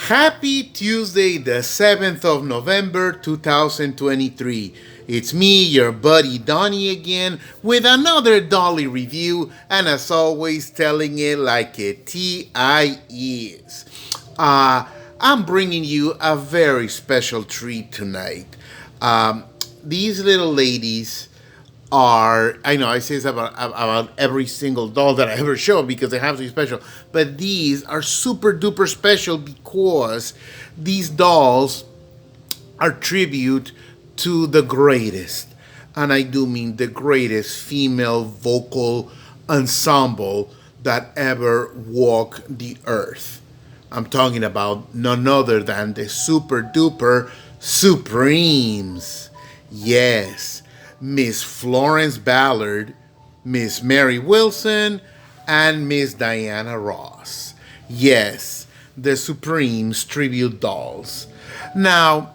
Happy Tuesday, the 7th of November 2023. It's me, your buddy Donnie again, with another Dolly review, and as always, telling it like it TI is. I'm bringing you a very special treat tonight. These little ladies are, I know I say this about every single doll that I ever show because they have to be special, but these are super duper special because these dolls are tribute to the greatest, and I do mean the greatest female vocal ensemble that ever walked the earth. I'm talking about none other than the super duper Supremes. Yes, Miss Florence Ballard, Miss Mary Wilson, and Miss Diana Ross. Yes, the Supremes tribute dolls. Now,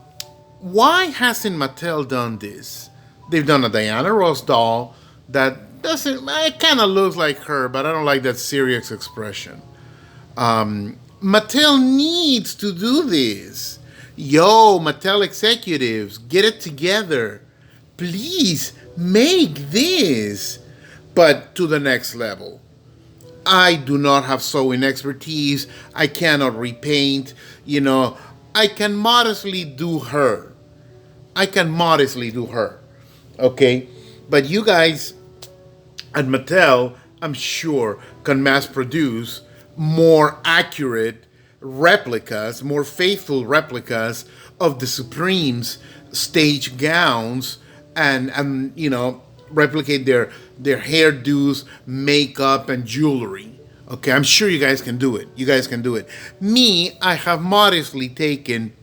why hasn't Mattel done this? They've done a Diana Ross doll that doesn't, it kind of looks like her, but I don't like that serious expression. Mattel needs to do this. Yo, Mattel executives, get it together. Please make this, but to the next level. I do not have sewing expertise. I cannot repaint. I can modestly do her. Okay? But you guys at Mattel, I'm sure, can mass produce more accurate replicas, more faithful replicas of the Supremes stage gowns and replicate their hairdos, makeup, and jewelry. Okay, I'm sure you guys can do it. Me, I have modestly taken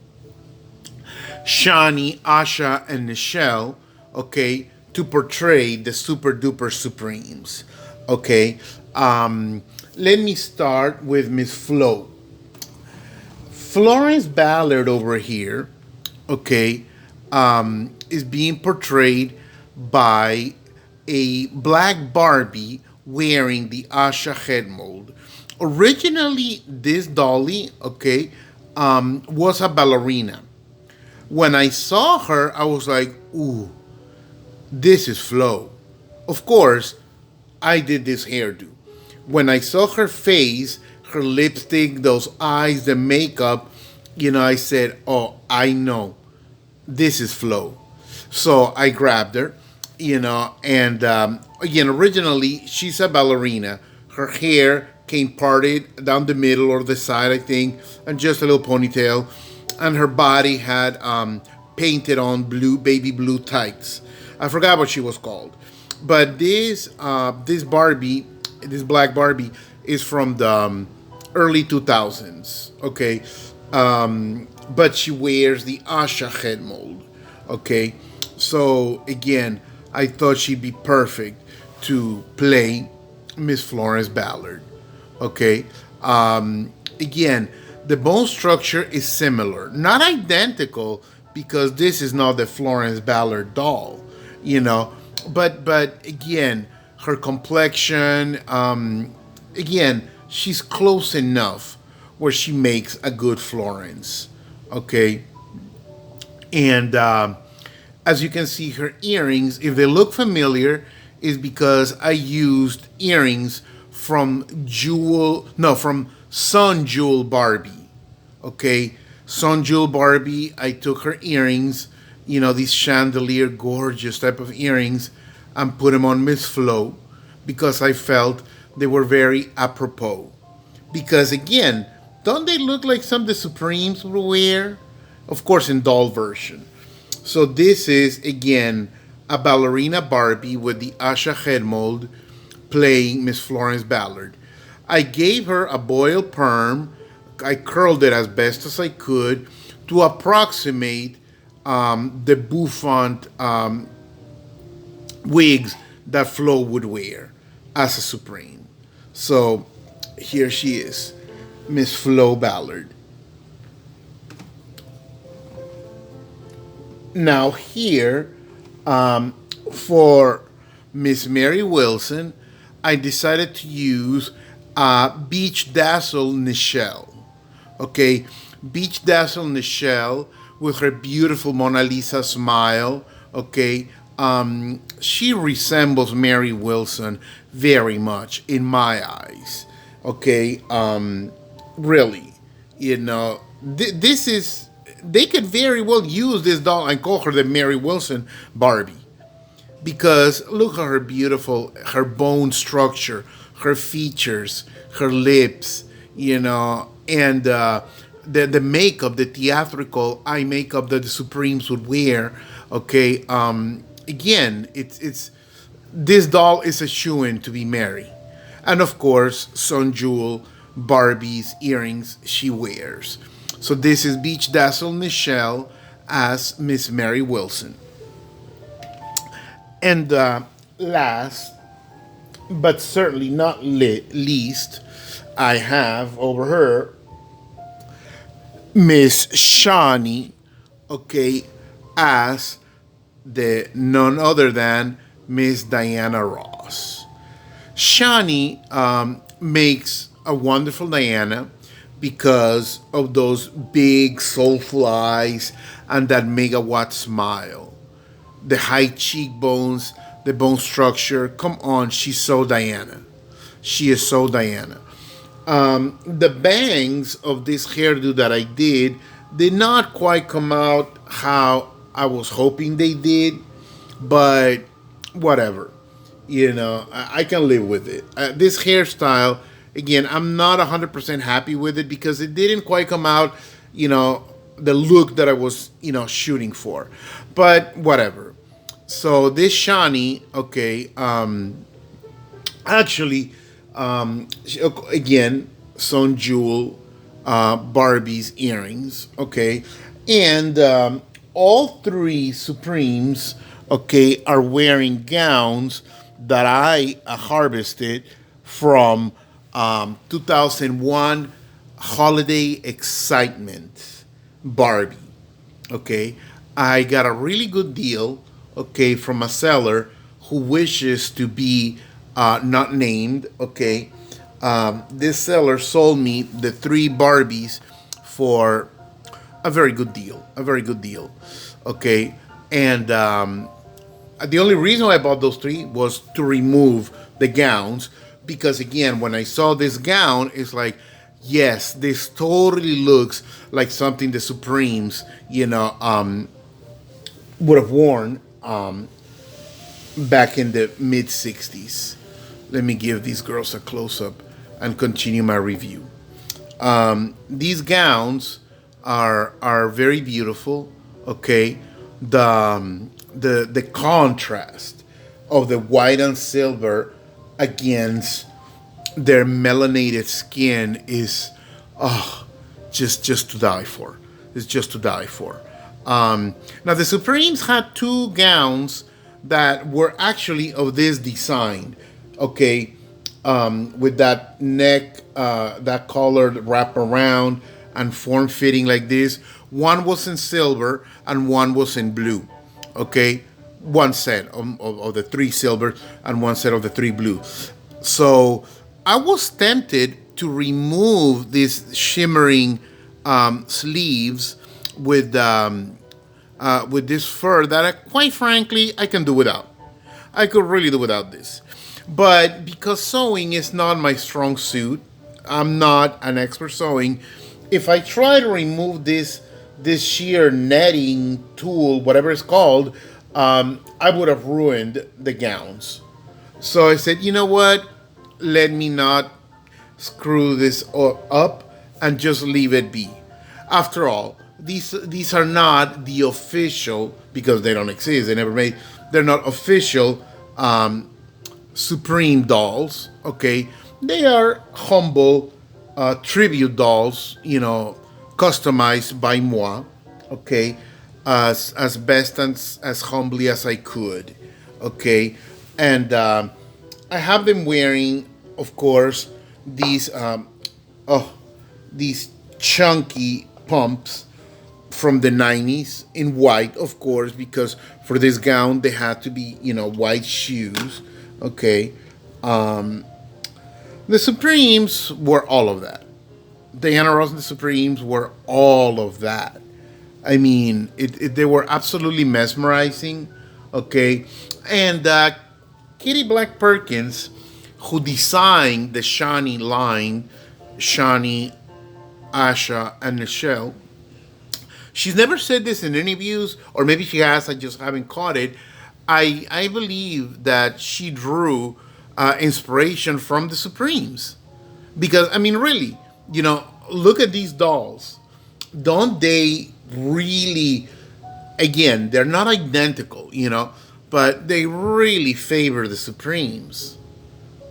Shani, Asha, and Nichelle, okay, to portray the super duper Supremes. Okay, let me start with Miss Flo. Florence Ballard over here, okay, is being portrayed by a black Barbie wearing the Asha head mold. Originally, this dolly, okay, was a ballerina. When I saw her, I was like, ooh, this is Flo. Of course, I did this hairdo. When I saw her face, her lipstick, those eyes, the makeup, I said, oh, I know. This is Flo. So I grabbed her, and again, originally, she's a ballerina. Her hair came parted down the middle or the side, I think, and just a little ponytail. And her body had painted on baby blue tights. I forgot what she was called. But this Barbie, this black Barbie, is from the early 2000s, okay? But she wears the Asha head mold, okay? So, again, I thought she'd be perfect to play Miss Florence Ballard, okay? Again, the bone structure is similar. Not identical, because this is not the Florence Ballard doll, But again, her complexion, again, she's close enough where she makes a good Florence, okay? And as you can see, her earrings, if they look familiar, is because I used earrings from Sun Jewel Barbie, okay? Sun Jewel Barbie, I took her earrings, these chandelier, gorgeous type of earrings, and put them on Miss Flo because I felt they were very apropos. Because again, don't they look like some of the Supremes would wear? Of course, in doll version. So this is, again, a ballerina Barbie with the Asha head mold playing Miss Florence Ballard. I gave her a boil perm. I curled it as best as I could to approximate the bouffant wigs that Flo would wear as a Supreme. So here she is, Miss Flo Ballard. Now here, for Miss Mary Wilson, I decided to use Beach Dazzle Nichelle. Okay, Beach Dazzle Nichelle with her beautiful Mona Lisa smile. Okay, she resembles Mary Wilson very much in my eyes. Okay, really, this is they could very well use this doll and call her the Mary Wilson Barbie because look at her beautiful, her bone structure, her features, her lips, and the makeup, the theatrical eye makeup that the Supremes would wear. Okay, again, it's this doll is a shoo-in to be Mary, and of course, Sun Jewel, Barbie's earrings she wears. So this is Beach Dazzle Nichelle as Miss Mary Wilson. And last, but certainly not least, I have over her Miss Shani, okay, as the none other than Miss Diana Ross. Shani makes a wonderful Diana because of those big soulful eyes and that megawatt smile. The high cheekbones, the bone structure. Come on, she's so Diana. She is so Diana. The bangs of this hairdo that I did not quite come out how I was hoping they did, but whatever. I can live with it. This hairstyle, again, I'm not 100% happy with it because it didn't quite come out, the look that I was, shooting for. But whatever. So this Shani, okay, actually, again, Sun Jewel, Barbie's earrings, okay, and all three Supremes, okay, are wearing gowns that I harvested from 2001 Holiday Excitement Barbie. Okay, I got a really good deal. Okay, from a seller who wishes to be not named. Okay, this seller sold me the three Barbies for a very good deal. A very good deal. Okay, and the only reason I bought those three was to remove the gowns because again, when I saw this gown, it's like, yes, this totally looks like something the Supremes, would have worn back in the mid '60s. Let me give these girls a close up and continue my review. These gowns are very beautiful. Okay, the contrast of the white and silver against their melanated skin is just to die for. It's just to die for. Now the Supremes had two gowns that were actually of this design. Okay, with that neck, that collared wrap around and form fitting like this. One was in silver and one was in blue. Okay, one set of the three silver and one set of the three blue. So I was tempted to remove these shimmering sleeves with this fur that, quite frankly, I can do without. I could really do without this. But because sewing is not my strong suit, I'm not an expert sewing. If I try to remove this sheer netting tool, whatever it's called, I would have ruined the gowns. So I said, you know what? Let me not screw this up and just leave it be. After all, these are not the official, because they don't exist. They never made. They're not official Supreme dolls. Okay, they are humble tribute dolls. Customized by moi. Okay, as best and as humbly as I could. Okay, and I have them wearing, of course, these chunky pumps from the 90s in white, of course, because for this gown they had to be, white shoes. Okay, the Supremes were all of that. Diana Ross and the Supremes were all of that. I mean, they were absolutely mesmerizing. Okay, and Kitty Black Perkins, who designed the Shani line, Shani, Asha, and Nichelle. She's never said this in interviews, or maybe she has. I just haven't caught it. I believe that she drew inspiration from the Supremes because I mean, really, look at these dolls. Don't they really? Again, they're not identical, but they really favor the Supremes.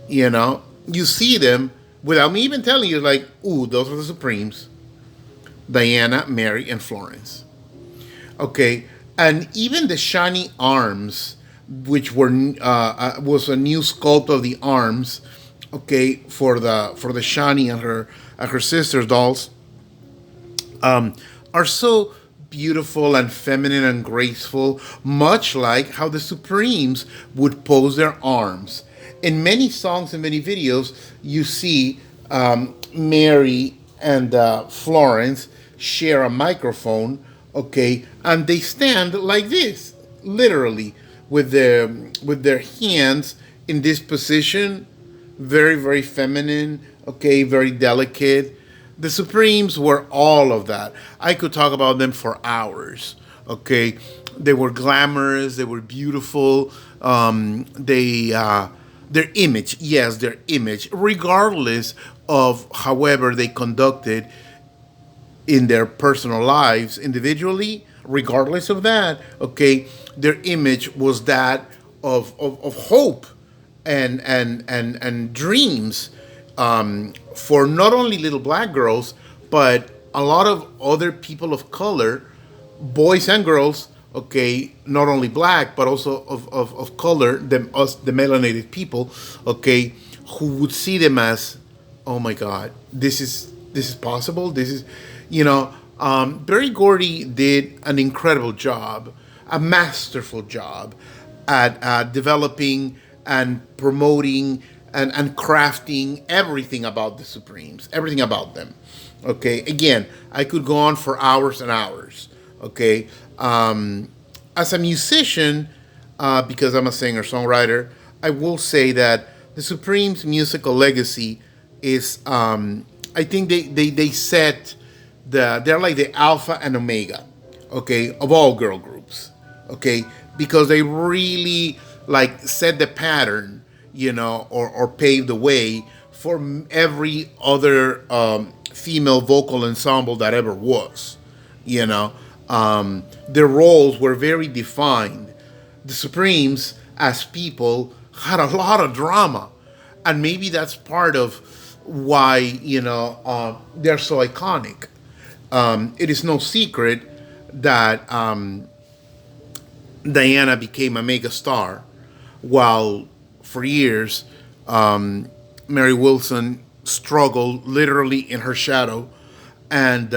You see them without me even telling you, like, ooh, those are the Supremes. Diana, Mary, and Florence. Okay, and even the shiny arms, which were was a new sculpt of the arms. Okay, for the Shani and her sisters dolls, are so beautiful and feminine and graceful, much like how the Supremes would pose their arms. In many songs and many videos, you see Mary and Florence share a microphone, okay, and they stand like this, literally, with their hands in this position, very very feminine, okay, very delicate. The Supremes were all of that. I could talk about them for hours. Okay, they were glamorous. They were beautiful. They their image, yes, their image, regardless of however they conducted in their personal lives individually, regardless of that, okay, their image was that of hope and dreams for not only little black girls, but a lot of other people of color, boys and girls, okay, not only black, but also of color, us, the melanated people, okay, who would see them as, oh my God, this is possible. This is, Barry Gordy did an incredible job, a masterful job at developing and promoting and crafting everything about the Supremes, everything about them. Okay, again, I could go on for hours and hours. Okay, as a musician, because I'm a singer songwriter, I will say that the Supremes' musical legacy is, I think they set they're like the alpha and omega, okay, of all girl groups, okay, because they really like set the pattern, or pave the way for every other female vocal ensemble that ever was. You know, their roles were very defined. The Supremes, as people, had a lot of drama, and maybe that's part of why they're so iconic. It is no secret that Diana became a mega star, while for years Mary Wilson struggled literally in her shadow, and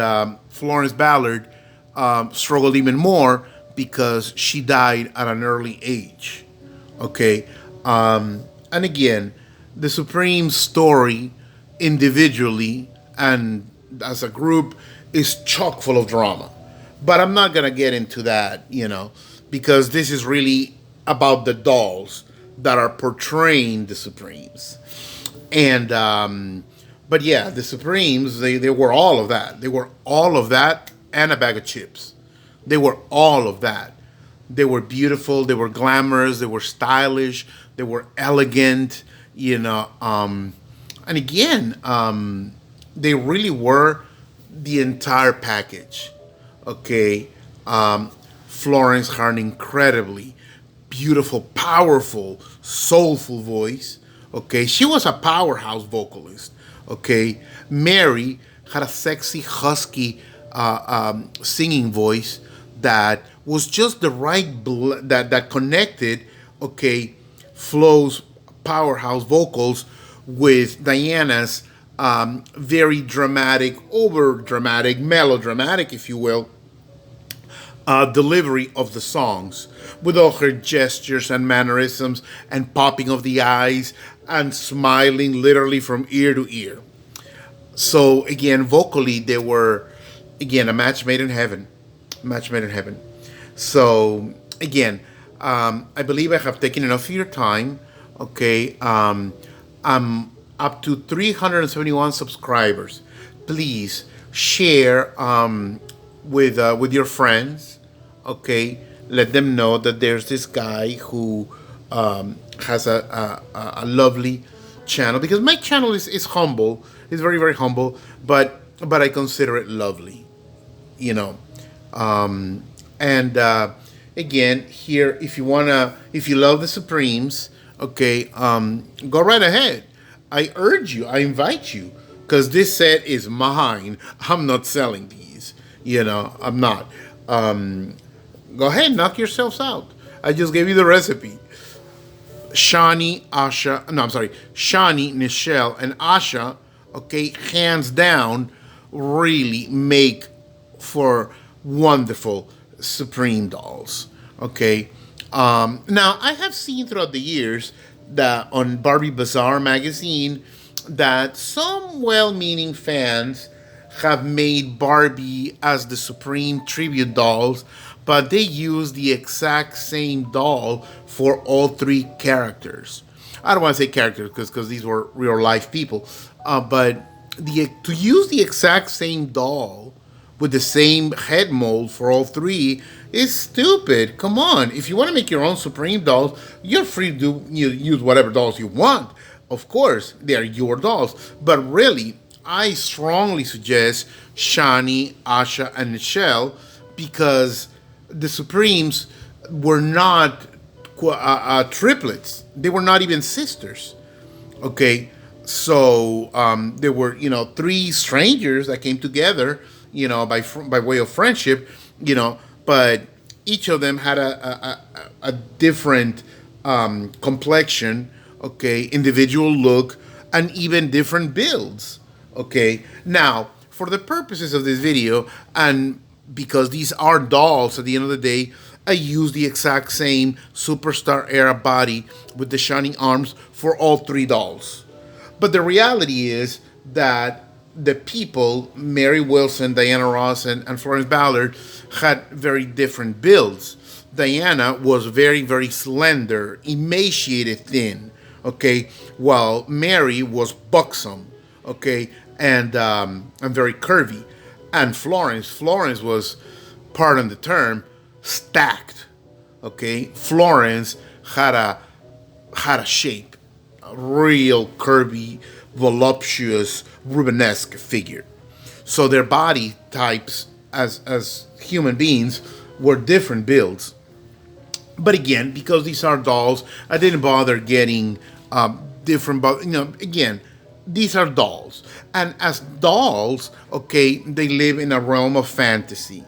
Florence Ballard struggled even more because she died at an early age. Okay, and again, the Supreme story, individually and as a group, is chock full of drama. But I'm not gonna get into that, because this is really about the dolls that are portraying the Supremes. And but yeah, the Supremes, they were all of that. They were all of that and a bag of chips. They were all of that. They were beautiful, they were glamorous, they were stylish, they were elegant, and again, they really were the entire package. Okay. Florence had an incredibly beautiful, powerful, soulful voice. Okay, she was a powerhouse vocalist. Okay, Mary had a sexy, husky singing voice that was just the right that connected. Okay, Flo's powerhouse vocals with Diana's very dramatic, over dramatic, melodramatic, if you will, delivery of the songs, with all her gestures and mannerisms and popping of the eyes and smiling literally from ear to ear. So again, vocally, they were again a match made in heaven, match made in heaven. So again, I believe I have taken enough of your time. Okay, I'm up to 371 subscribers. Please share with your friends. Okay, let them know that there's this guy who has a lovely channel, because my channel is humble. It's very very humble, but I consider it lovely, you know. And again, here, if you love the Supremes, okay, go right ahead. I urge you, I invite you, because this set is mine. I'm not selling these, I'm not. Go ahead, knock yourselves out. I just gave you the recipe. Shani, Asha, no, I'm sorry, Shani, Nichelle, and Asha, okay, hands down, really make for wonderful Supreme dolls. Okay. Now, I have seen throughout the years that on Barbie Bazaar magazine that some well-meaning fans have made Barbie as the Supreme tribute dolls, but they use the exact same doll for all three characters. I don't want to say characters because these were real life people, but to use the exact same doll with the same head mold for all three is stupid. Come on, if you want to make your own Supreme dolls, you're free to use whatever dolls you want. Of course, they are your dolls, but really, I strongly suggest Shani, Asha, and Nichelle, because the Supremes were not triplets. They were not even sisters. Okay, so there were three strangers that came together, by way of friendship, but each of them had a different complexion, okay, individual look, and even different builds. Okay, now for the purposes of this video, and because these are dolls at the end of the day, I use the exact same superstar era body with the shining arms for all three dolls. But the reality is that the people, Mary Wilson, Diana Ross, and Florence Ballard, had very different builds. Diana was very, very slender, emaciated, thin, okay, while Mary was buxom, okay, and very curvy. And Florence was, pardon the term, stacked, okay. Florence had a shape, a real curvy, voluptuous, Rubenesque figure. So their body types as human beings were different builds. But again, because these are dolls, I didn't bother getting different. But again, these are dolls, and as dolls, okay, they live in a realm of fantasy.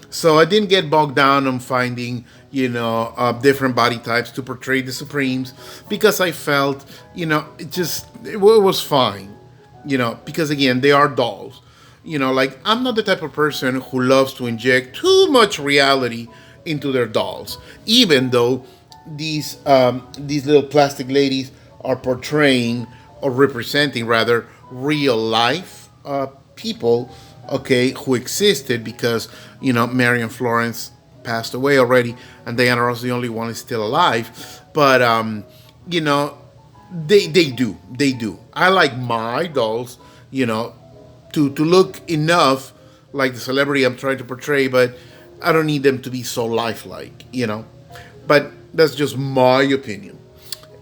So I didn't get bogged down on finding, different body types to portray the Supremes, because I felt, it was fine, because again, they are dolls. Like, I'm not the type of person who loves to inject too much reality into their dolls, even though these little plastic ladies are portraying, or representing rather, real life people, okay, who existed, because Mary and Florence passed away already, and Diana Ross, the only one, is still alive. But you know, they do. I like my dolls, to look enough like the celebrity I'm trying to portray, but I don't need them to be so lifelike. But that's just my opinion.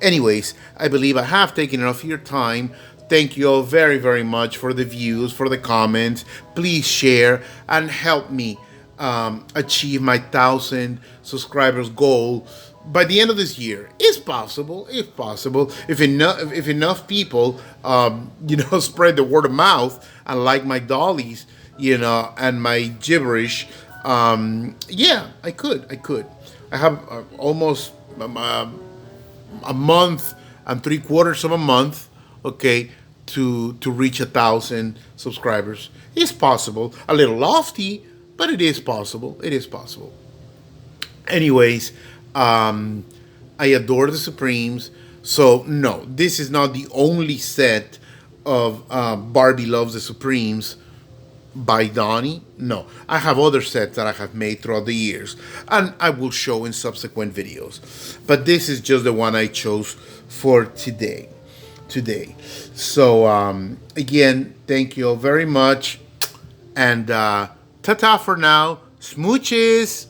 Anyways, I believe I have taken enough of your time. Thank you all very, very much for the views, for the comments. Please share and help me achieve my 1,000 subscribers goal by the end of this year. It's possible, if possible. If enough people, spread the word of mouth and like my dollies, and my gibberish. Yeah, I could. I have almost a month and 3/4 of a month, okay, to reach 1,000 subscribers. It's possible. A little lofty, but it is possible. It is possible. Anyways, I adore the Supremes. So no, this is not the only set of Barbie Loves the Supremes by Donnie. No, I have other sets that I have made throughout the years, and I will show in subsequent videos. But this is just the one I chose for today. So again, thank you all very much, and ta-ta for now. Smooches.